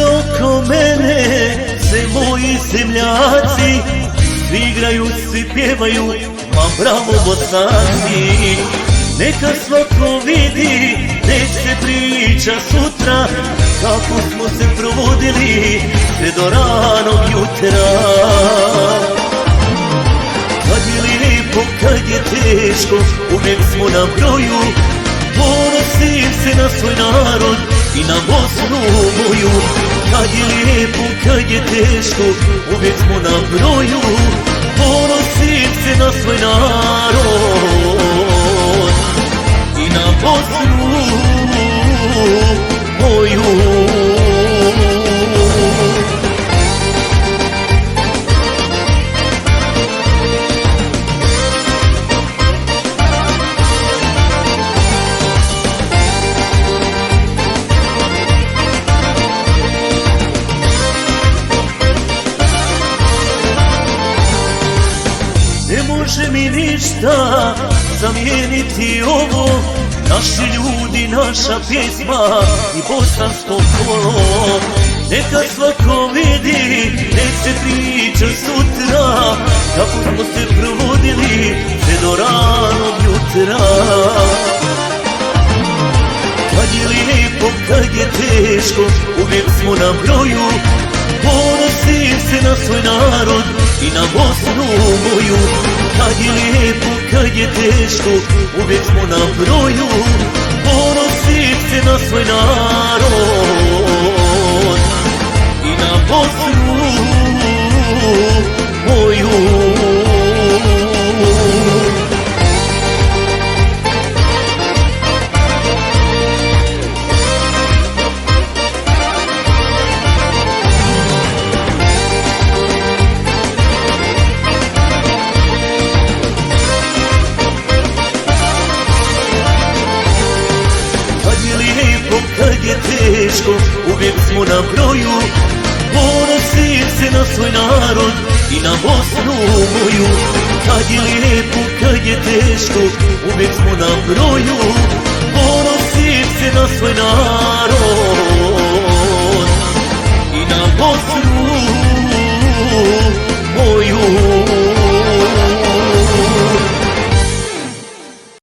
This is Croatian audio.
Oko mene se moji zemljaci svi igraju, svi pjevaju, ma bravo Bosanci. Neka svako vidi, nek se priča sutra kako smo se provodili sve do ranog jutra. Kad je lijepo, kad je teško, uvijek smo na broju. Ponosim se na svoj narod i na Bosnu moju. Kad je lijepo, kad je teško, uvijek smo na broju. Ponosim se na svoj narod i na Bosnu moju. Ne može mi ništa zamijeniti ovo, naši ljudi, naša pjesma i bosansko kolo. Neka svako vidi, nek se priča sutra kako smo se provodili sve do ranog jutra. Kad je lijepo, kad je teško, uvijek smo na broju. Ponosim se na svoj narod i na Bosnu moju. Kad je lijepo, kad je teško, uvijek smo na broju. Ponosim se na svoj narod i na Bosnu moju. Kad je teško, uvijek smo na broju. Ponosim se na svoj narod i na Bosnu moju. Kad je lijepo, kad je teško, uvijek smo na broju. Ponosim se na svoj narod i na Bosnu